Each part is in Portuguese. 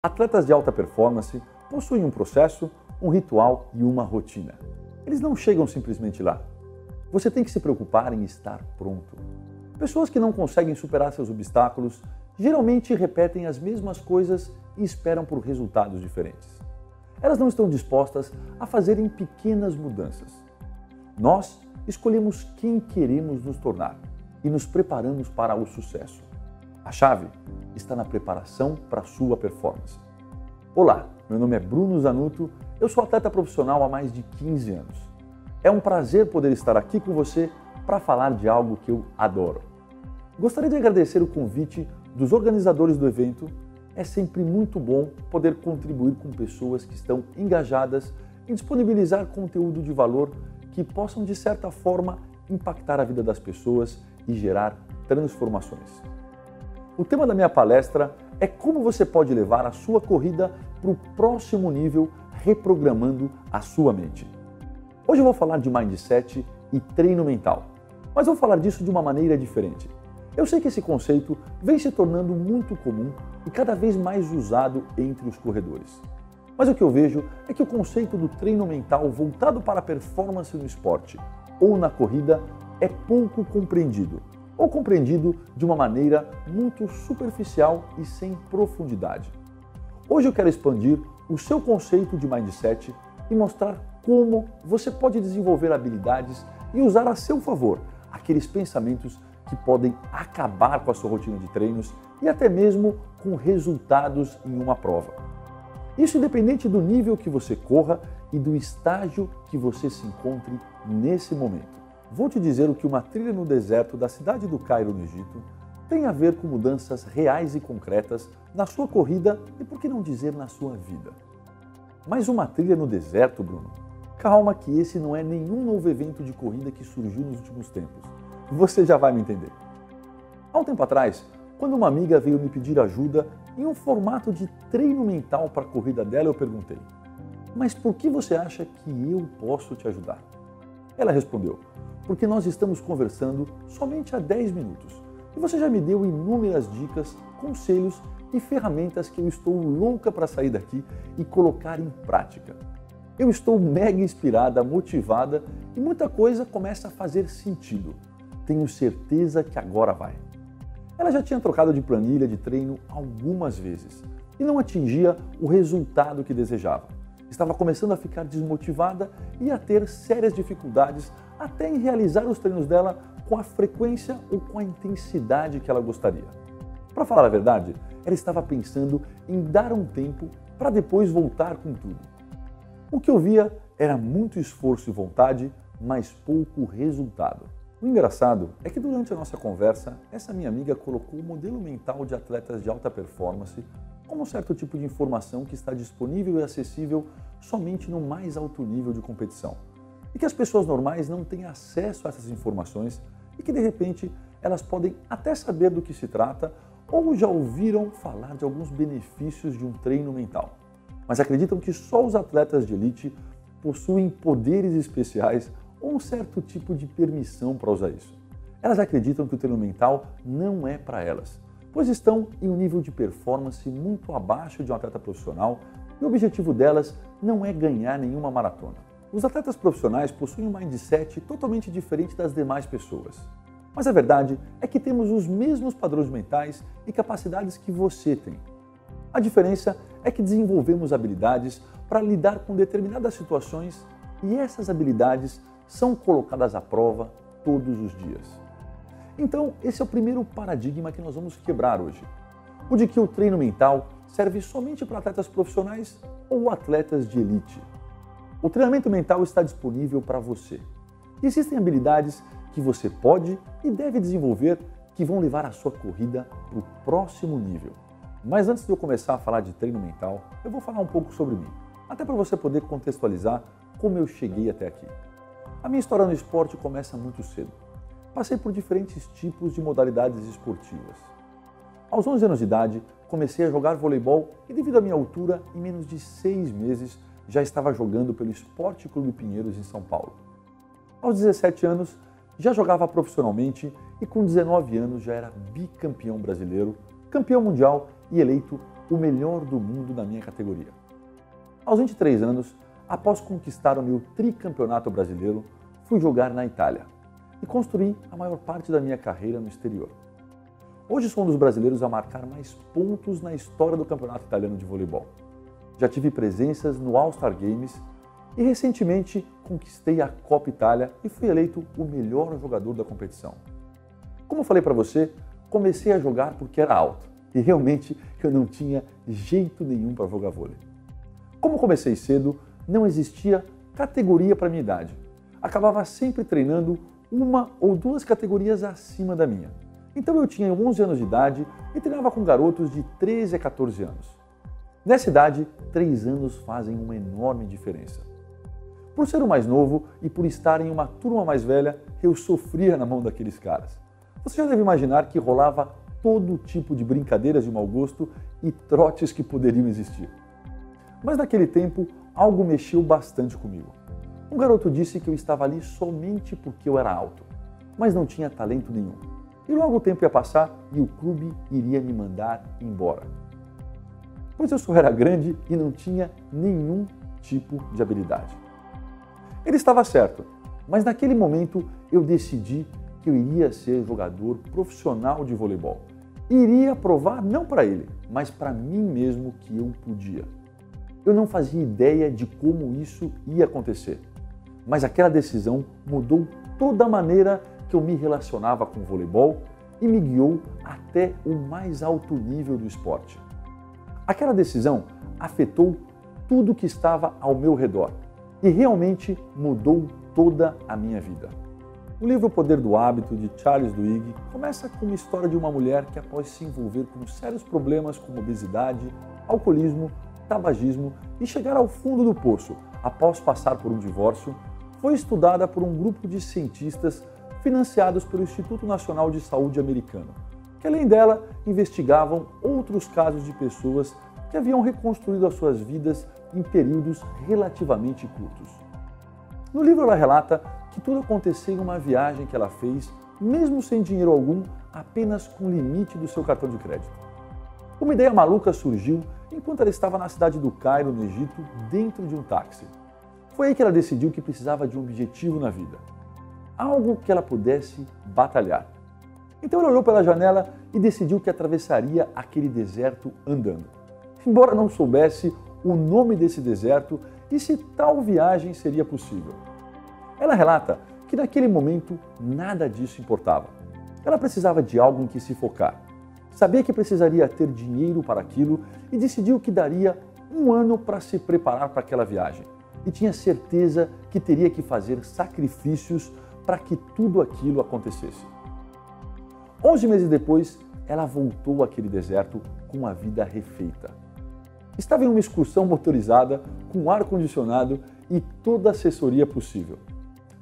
Atletas de alta performance possuem um processo, um ritual e uma rotina. Eles não chegam simplesmente lá. Você tem que se preocupar em estar pronto. Pessoas que não conseguem superar seus obstáculos geralmente repetem as mesmas coisas e esperam por resultados diferentes. Elas não estão dispostas a fazerem pequenas mudanças. Nós escolhemos quem queremos nos tornar e nos preparamos para o sucesso. A chave está na preparação para a sua performance. Olá, meu nome é Bruno Zanutto, eu sou atleta profissional há mais de 15 anos. É um prazer poder estar aqui com você para falar de algo que eu adoro. Gostaria de agradecer o convite dos organizadores do evento. É sempre muito bom poder contribuir com pessoas que estão engajadas em disponibilizar conteúdo de valor que possam, de certa forma, impactar a vida das pessoas e gerar transformações. O tema da minha palestra é como você pode levar a sua corrida para o próximo nível reprogramando a sua mente. Hoje eu vou falar de mindset e treino mental, mas vou falar disso de uma maneira diferente. Eu sei que esse conceito vem se tornando muito comum e cada vez mais usado entre os corredores. Mas o que eu vejo é que o conceito do treino mental voltado para a performance no esporte ou na corrida é pouco compreendido, ou compreendido de uma maneira muito superficial e sem profundidade. Hoje eu quero expandir o seu conceito de mindset e mostrar como você pode desenvolver habilidades e usar a seu favor aqueles pensamentos que podem acabar com a sua rotina de treinos e até mesmo com resultados em uma prova. Isso independente do nível que você corra e do estágio que você se encontre nesse momento. Vou te dizer o que uma trilha no deserto da cidade do Cairo, no Egito, tem a ver com mudanças reais e concretas na sua corrida e, por que não dizer, na sua vida. Mas uma trilha no deserto, Bruno? Calma que esse não é nenhum novo evento de corrida que surgiu nos últimos tempos. Você já vai me entender. Há um tempo atrás, quando uma amiga veio me pedir ajuda em um formato de treino mental para a corrida dela, eu perguntei: mas por que você acha que eu posso te ajudar? Ela respondeu: porque nós estamos conversando somente há 10 minutos e você já me deu inúmeras dicas, conselhos e ferramentas que eu estou louca para sair daqui e colocar em prática. Eu estou mega inspirada, motivada e muita coisa começa a fazer sentido. Tenho certeza que agora vai. Ela já tinha trocado de planilha de treino algumas vezes e não atingia o resultado que desejava. Estava começando a ficar desmotivada e a ter sérias dificuldades até em realizar os treinos dela com a frequência ou com a intensidade que ela gostaria. Para falar a verdade, ela estava pensando em dar um tempo para depois voltar com tudo. O que eu via era muito esforço e vontade, mas pouco resultado. O engraçado é que durante a nossa conversa, essa minha amiga colocou o modelo mental de atletas de alta performance como um certo tipo de informação que está disponível e acessível somente no mais alto nível de competição. E que as pessoas normais não têm acesso a essas informações e que, de repente, elas podem até saber do que se trata ou já ouviram falar de alguns benefícios de um treino mental. Mas acreditam que só os atletas de elite possuem poderes especiais ou um certo tipo de permissão para usar isso. Elas acreditam que o treino mental não é para elas, pois estão em um nível de performance muito abaixo de um atleta profissional e o objetivo delas não é ganhar nenhuma maratona. Os atletas profissionais possuem um mindset totalmente diferente das demais pessoas. Mas a verdade é que temos os mesmos padrões mentais e capacidades que você tem. A diferença é que desenvolvemos habilidades para lidar com determinadas situações e essas habilidades são colocadas à prova todos os dias. Então, esse é o primeiro paradigma que nós vamos quebrar hoje. O de que o treino mental serve somente para atletas profissionais ou atletas de elite. O treinamento mental está disponível para você. E existem habilidades que você pode e deve desenvolver que vão levar a sua corrida para o próximo nível. Mas antes de eu começar a falar de treino mental, eu vou falar um pouco sobre mim, até para você poder contextualizar como eu cheguei até aqui. A minha história no esporte começa muito cedo. Passei por diferentes tipos de modalidades esportivas. Aos 11 anos de idade, comecei a jogar voleibol e, devido à minha altura, em menos de 6 meses, já estava jogando pelo Esporte Clube Pinheiros em São Paulo. Aos 17 anos, já jogava profissionalmente e com 19 anos já era bicampeão brasileiro, campeão mundial e eleito o melhor do mundo na minha categoria. Aos 23 anos, após conquistar o meu tricampeonato brasileiro, fui jogar na Itália e construí a maior parte da minha carreira no exterior. Hoje sou um dos brasileiros a marcar mais pontos na história do campeonato italiano de voleibol. Já tive presenças no All-Star Games e recentemente conquistei a Copa Itália e fui eleito o melhor jogador da competição. Como eu falei para você, comecei a jogar porque era alto e realmente eu não tinha jeito nenhum para jogar vôlei. Como comecei cedo, não existia categoria para minha idade. Acabava sempre treinando uma ou duas categorias acima da minha. Então eu tinha 11 anos de idade e treinava com garotos de 13 a 14 anos. Nessa idade, 3 anos fazem uma enorme diferença. Por ser o mais novo e por estar em uma turma mais velha, eu sofria na mão daqueles caras. Você já deve imaginar que rolava todo tipo de brincadeiras de mau gosto e trotes que poderiam existir. Mas naquele tempo, algo mexeu bastante comigo. Um garoto disse que eu estava ali somente porque eu era alto, mas não tinha talento nenhum. E logo o tempo ia passar e o clube iria me mandar embora. Pois eu só era grande e não tinha nenhum tipo de habilidade. Ele estava certo, mas naquele momento eu decidi que eu iria ser jogador profissional de voleibol. E iria provar não para ele, mas para mim mesmo que eu podia. Eu não fazia ideia de como isso ia acontecer, mas aquela decisão mudou toda a maneira que eu me relacionava com o voleibol e me guiou até o mais alto nível do esporte. Aquela decisão afetou tudo que estava ao meu redor e realmente mudou toda a minha vida. O livro O Poder do Hábito, de Charles Duhigg, começa com uma história de uma mulher que, após se envolver com sérios problemas como obesidade, alcoolismo, tabagismo e chegar ao fundo do poço após passar por um divórcio, foi estudada por um grupo de cientistas financiados pelo Instituto Nacional de Saúde americano, que além dela investigavam outros casos de pessoas que haviam reconstruído as suas vidas em períodos relativamente curtos. No livro ela relata que tudo aconteceu em uma viagem que ela fez, mesmo sem dinheiro algum, apenas com o limite do seu cartão de crédito. Uma ideia maluca surgiu enquanto ela estava na cidade do Cairo, no Egito, dentro de um táxi. Foi aí que ela decidiu que precisava de um objetivo na vida. Algo que ela pudesse batalhar. Então ela olhou pela janela e decidiu que atravessaria aquele deserto andando. Embora não soubesse o nome desse deserto e se tal viagem seria possível. Ela relata que naquele momento nada disso importava. Ela precisava de algo em que se focar. Sabia que precisaria ter dinheiro para aquilo e decidiu que daria 1 ano para se preparar para aquela viagem. E tinha certeza que teria que fazer sacrifícios para que tudo aquilo acontecesse. 11 meses depois, ela voltou àquele deserto com a vida refeita. Estava em uma excursão motorizada, com ar-condicionado e toda a assessoria possível.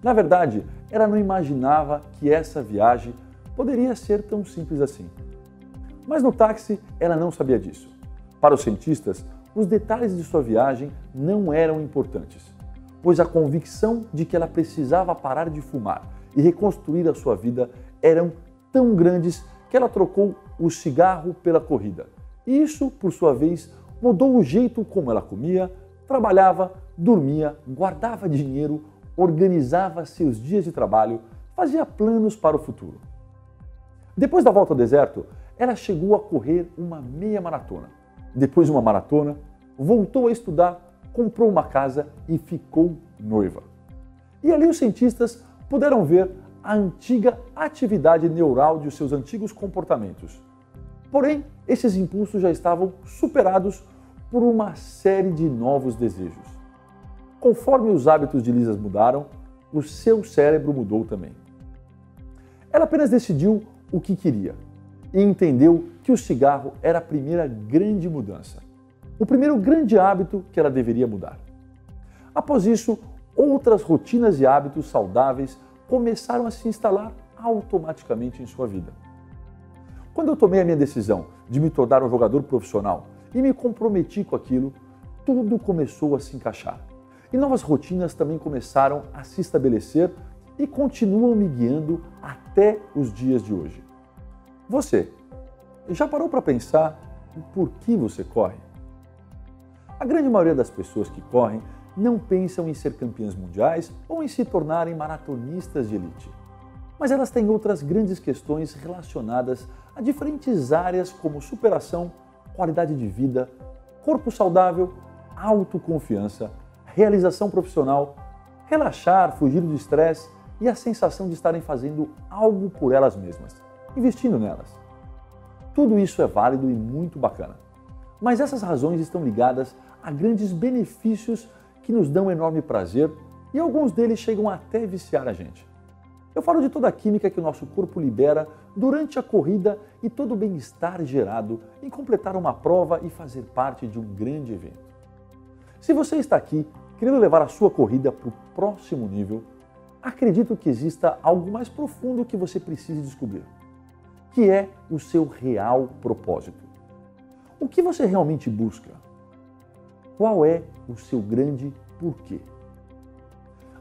Na verdade, ela não imaginava que essa viagem poderia ser tão simples assim. Mas no táxi, ela não sabia disso. Para os cientistas, os detalhes de sua viagem não eram importantes, pois a convicção de que ela precisava parar de fumar e reconstruir a sua vida eram tão grandes que ela trocou o cigarro pela corrida. E isso, por sua vez, mudou o jeito como ela comia, trabalhava, dormia, guardava dinheiro, organizava seus dias de trabalho, fazia planos para o futuro. Depois da volta ao deserto, ela chegou a correr uma meia maratona. Depois de uma maratona, voltou a estudar, comprou uma casa e ficou noiva. E ali os cientistas puderam ver a antiga atividade neural de seus antigos comportamentos. Porém, esses impulsos já estavam superados por uma série de novos desejos. Conforme os hábitos de Lisa mudaram, o seu cérebro mudou também. Ela apenas decidiu o que queria e entendeu que o cigarro era a primeira grande mudança, o primeiro grande hábito que ela deveria mudar. Após isso, outras rotinas e hábitos saudáveis começaram a se instalar automaticamente em sua vida. Quando eu tomei a minha decisão de me tornar um jogador profissional e me comprometi com aquilo, tudo começou a se encaixar. E novas rotinas também começaram a se estabelecer e continuam me guiando até até os dias de hoje. Você já parou para pensar o porquê você corre? A grande maioria das pessoas que correm não pensam em ser campeãs mundiais ou em se tornarem maratonistas de elite. Mas elas têm outras grandes questões relacionadas a diferentes áreas como superação, qualidade de vida, corpo saudável, autoconfiança, realização profissional, relaxar, fugir do estresse e a sensação de estarem fazendo algo por elas mesmas, investindo nelas. Tudo isso é válido e muito bacana. Mas essas razões estão ligadas a grandes benefícios que nos dão enorme prazer e alguns deles chegam até viciar a gente. Eu falo de toda a química que o nosso corpo libera durante a corrida e todo o bem-estar gerado em completar uma prova e fazer parte de um grande evento. Se você está aqui querendo levar a sua corrida para o próximo nível, acredito que exista algo mais profundo que você precise descobrir, que é o seu real propósito. O que você realmente busca? Qual é o seu grande porquê?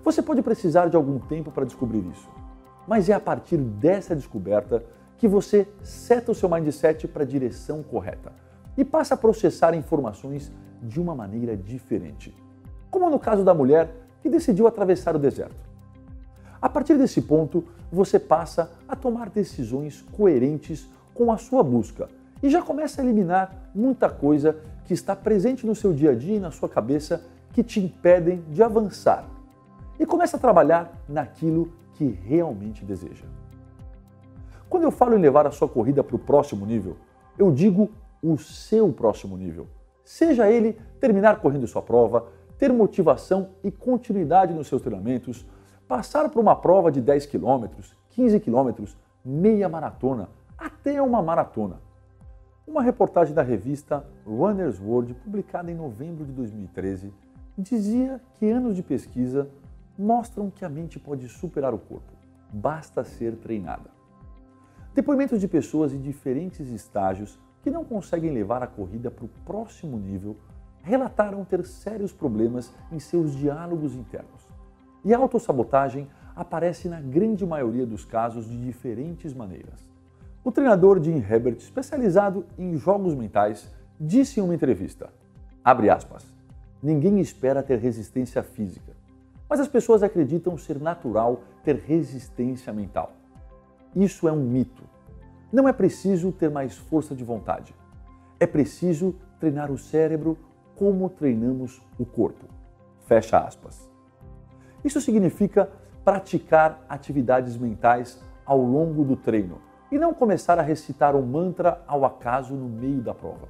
Você pode precisar de algum tempo para descobrir isso, mas é a partir dessa descoberta que você seta o seu mindset para a direção correta e passa a processar informações de uma maneira diferente, como no caso da mulher que decidiu atravessar o deserto. A partir desse ponto, você passa a tomar decisões coerentes com a sua busca e já começa a eliminar muita coisa que está presente no seu dia a dia e na sua cabeça que te impedem de avançar. E começa a trabalhar naquilo que realmente deseja. Quando eu falo em levar a sua corrida para o próximo nível, eu digo o seu próximo nível. Seja ele terminar correndo sua prova, ter motivação e continuidade nos seus treinamentos, passar por uma prova de 10 km, 15 km, meia maratona, até uma maratona. Uma reportagem da revista Runner's World, publicada em novembro de 2013, dizia que anos de pesquisa mostram que a mente pode superar o corpo, basta ser treinada. Depoimentos de pessoas em diferentes estágios que não conseguem levar a corrida para o próximo nível relataram ter sérios problemas em seus diálogos internos. E a autossabotagem aparece na grande maioria dos casos de diferentes maneiras. O treinador Jim Herbert, especializado em jogos mentais, disse em uma entrevista, abre aspas, ninguém espera ter resistência física, mas as pessoas acreditam ser natural ter resistência mental. Isso é um mito. Não é preciso ter mais força de vontade. É preciso treinar o cérebro como treinamos o corpo. Fecha aspas. Isso significa praticar atividades mentais ao longo do treino e não começar a recitar um mantra ao acaso no meio da prova.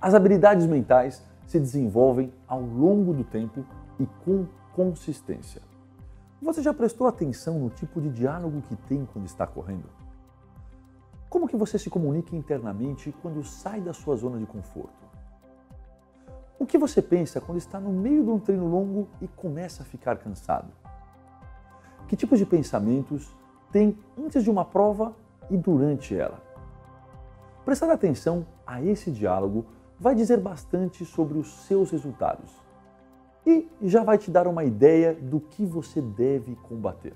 As habilidades mentais se desenvolvem ao longo do tempo e com consistência. Você já prestou atenção no tipo de diálogo que tem quando está correndo? Como que você se comunica internamente quando sai da sua zona de conforto? O que você pensa quando está no meio de um treino longo e começa a ficar cansado? Que tipos de pensamentos tem antes de uma prova e durante ela? Prestar atenção a esse diálogo vai dizer bastante sobre os seus resultados e já vai te dar uma ideia do que você deve combater.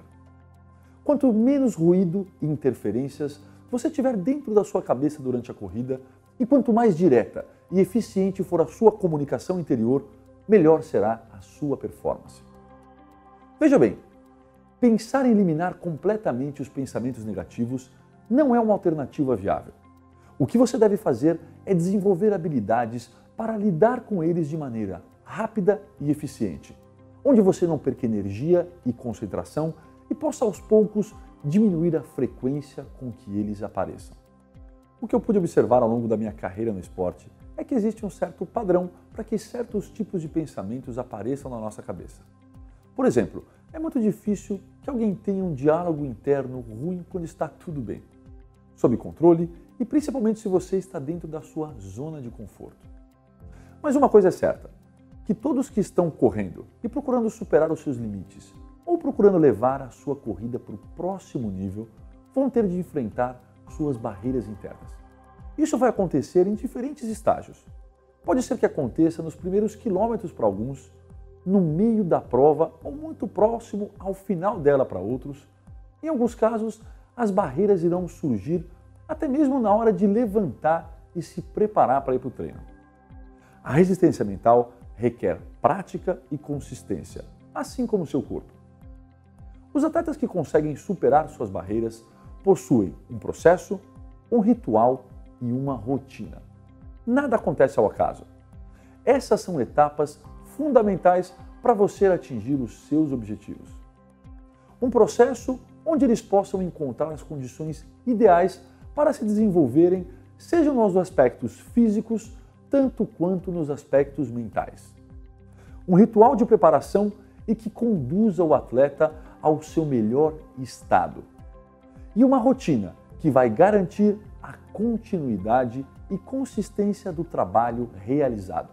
Quanto menos ruído e interferências você tiver dentro da sua cabeça durante a corrida, e quanto mais direta e eficiente for a sua comunicação interior, melhor será a sua performance. Veja bem, pensar em eliminar completamente os pensamentos negativos não é uma alternativa viável. O que você deve fazer é desenvolver habilidades para lidar com eles de maneira rápida e eficiente, onde você não perca energia e concentração e possa aos poucos diminuir a frequência com que eles apareçam. O que eu pude observar ao longo da minha carreira no esporte é que existe um certo padrão para que certos tipos de pensamentos apareçam na nossa cabeça. Por exemplo, é muito difícil que alguém tenha um diálogo interno ruim quando está tudo bem, sob controle e principalmente se você está dentro da sua zona de conforto. Mas uma coisa é certa, que todos que estão correndo e procurando superar os seus limites ou procurando levar a sua corrida para o próximo nível vão ter de enfrentar suas barreiras internas. Isso vai acontecer em diferentes estágios. Pode ser que aconteça nos primeiros quilômetros para alguns, no meio da prova ou muito próximo ao final dela para outros. Em alguns casos, as barreiras irão surgir até mesmo na hora de levantar e se preparar para ir para o treino. A resistência mental requer prática e consistência, assim como o seu corpo. Os atletas que conseguem superar suas barreiras possuem um processo, um ritual e uma rotina. Nada acontece ao acaso. Essas são etapas fundamentais para você atingir os seus objetivos. Um processo onde eles possam encontrar as condições ideais para se desenvolverem, seja nos aspectos físicos, tanto quanto nos aspectos mentais. Um ritual de preparação e que conduza o atleta ao seu melhor estado. E uma rotina que vai garantir a continuidade e consistência do trabalho realizado.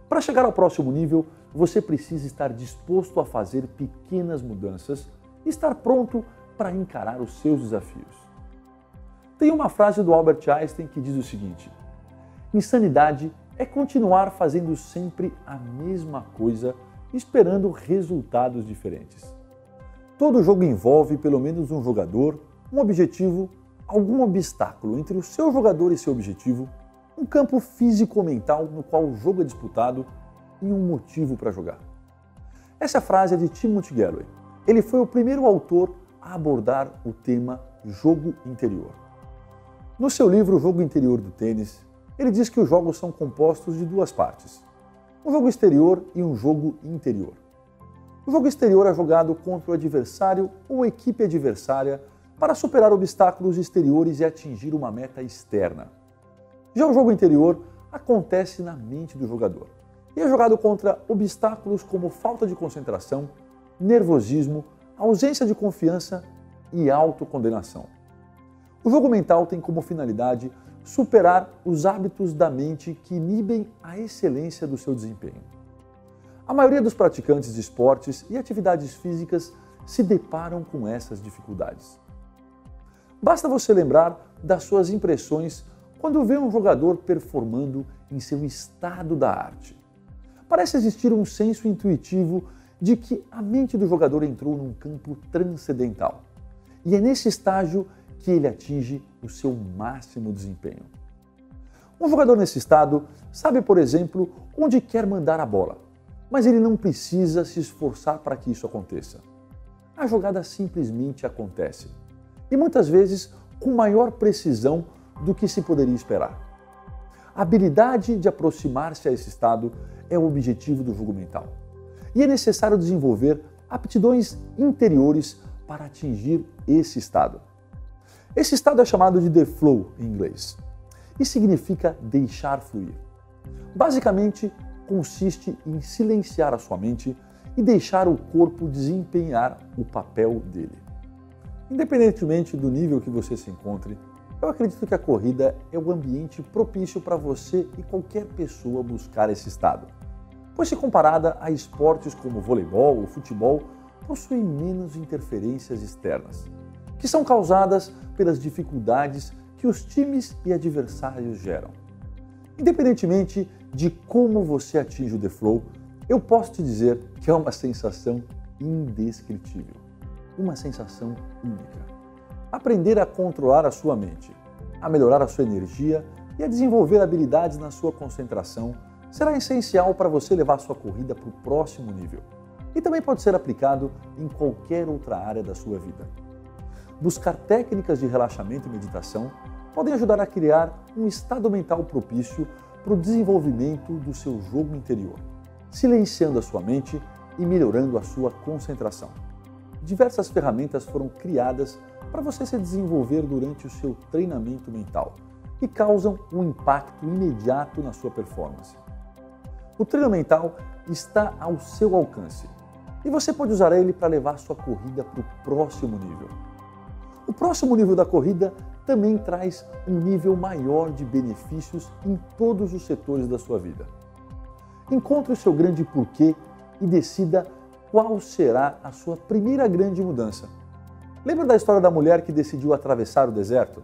Para chegar ao próximo nível, você precisa estar disposto a fazer pequenas mudanças e estar pronto para encarar os seus desafios. Tem uma frase do Albert Einstein que diz o seguinte: insanidade é continuar fazendo sempre a mesma coisa, esperando resultados diferentes. Todo jogo envolve pelo menos um jogador, um objetivo, algum obstáculo entre o seu jogador e seu objetivo, um campo físico-mental no qual o jogo é disputado e um motivo para jogar. Essa frase é de Timothy Gallwey. Ele foi o primeiro autor a abordar o tema jogo interior. No seu livro O Jogo Interior do Tênis, ele diz que os jogos são compostos de duas partes: um jogo exterior e um jogo interior. O jogo exterior é jogado contra o adversário ou equipe adversária para superar obstáculos exteriores e atingir uma meta externa. Já o jogo interior acontece na mente do jogador e é jogado contra obstáculos como falta de concentração, nervosismo, ausência de confiança e autocondenação. O jogo mental tem como finalidade superar os hábitos da mente que inibem a excelência do seu desempenho. A maioria dos praticantes de esportes e atividades físicas se deparam com essas dificuldades. Basta você lembrar das suas impressões quando vê um jogador performando em seu estado da arte. Parece existir um senso intuitivo de que a mente do jogador entrou num campo transcendental. E é nesse estágio que ele atinge o seu máximo desempenho. Um jogador nesse estado sabe, por exemplo, onde quer mandar a bola, mas ele não precisa se esforçar para que isso aconteça. A jogada simplesmente acontece, e muitas vezes com maior precisão do que se poderia esperar. A habilidade de aproximar-se a esse estado é o objetivo do jogo mental, e é necessário desenvolver aptidões interiores para atingir esse estado. Esse estado é chamado de the flow em inglês e significa deixar fluir. Basicamente, consiste em silenciar a sua mente e deixar o corpo desempenhar o papel dele. Independentemente do nível que você se encontre, eu acredito que a corrida é o ambiente propício para você e qualquer pessoa buscar esse estado, pois se comparada a esportes como voleibol ou futebol, possui menos interferências externas, que são causadas pelas dificuldades que os times e adversários geram. Independentemente de como você atinge o The Flow, eu posso te dizer que é uma sensação indescritível, uma sensação única. Aprender a controlar a sua mente, a melhorar a sua energia e a desenvolver habilidades na sua concentração será essencial para você levar sua corrida para o próximo nível e também pode ser aplicado em qualquer outra área da sua vida. Buscar técnicas de relaxamento e meditação podem ajudar a criar um estado mental propício para o desenvolvimento do seu jogo interior, silenciando a sua mente e melhorando a sua concentração. Diversas ferramentas foram criadas para você se desenvolver durante o seu treinamento mental e causam um impacto imediato na sua performance. O treino mental está ao seu alcance e você pode usar ele para levar sua corrida para o próximo nível. O próximo nível da corrida também traz um nível maior de benefícios em todos os setores da sua vida. Encontre o seu grande porquê e decida qual será a sua primeira grande mudança. Lembra da história da mulher que decidiu atravessar o deserto?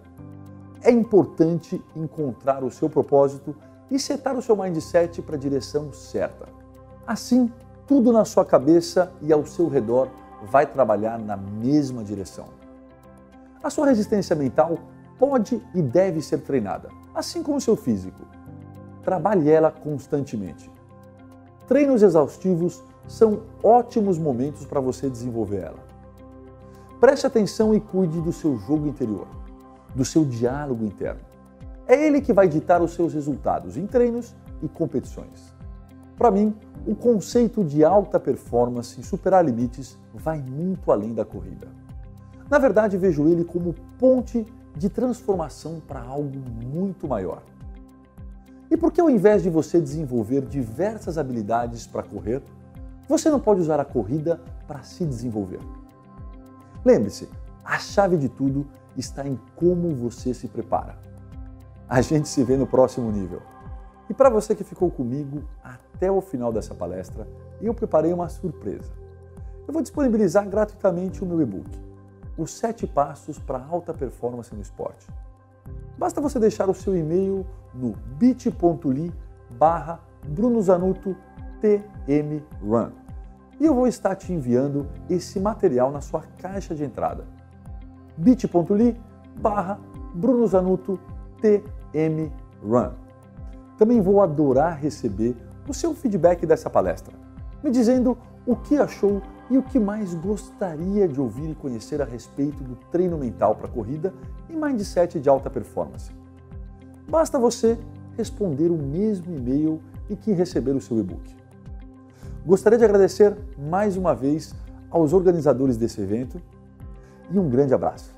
É importante encontrar o seu propósito e setar o seu mindset para a direção certa. Assim, tudo na sua cabeça e ao seu redor vai trabalhar na mesma direção. A sua resistência mental pode e deve ser treinada, assim como o seu físico. Trabalhe ela constantemente. Treinos exaustivos são ótimos momentos para você desenvolver ela. Preste atenção e cuide do seu jogo interior, do seu diálogo interno. É ele que vai ditar os seus resultados em treinos e competições. Para mim, o conceito de alta performance e superar limites vai muito além da corrida. Na verdade, vejo ele como ponte de transformação para algo muito maior. E por que ao invés de você desenvolver diversas habilidades para correr, você não pode usar a corrida para se desenvolver? Lembre-se, a chave de tudo está em como você se prepara. A gente se vê no próximo nível. E para você que ficou comigo até o final dessa palestra, eu preparei uma surpresa. Eu vou disponibilizar gratuitamente o meu e-book, Os 7 Passos para Alta Performance no Esporte. Basta você deixar o seu e-mail no bit.ly/BrunoZanottoTMRun e eu vou estar te enviando esse material na sua caixa de entrada. bit.ly/BrunoZanottoTMRun. Também vou adorar receber o seu feedback dessa palestra, me dizendo o que achou e o que mais gostaria de ouvir e conhecer a respeito do treino mental para corrida e mindset de alta performance. Basta você responder o mesmo e-mail em que receber o seu e-book. Gostaria de agradecer mais uma vez aos organizadores desse evento e um grande abraço.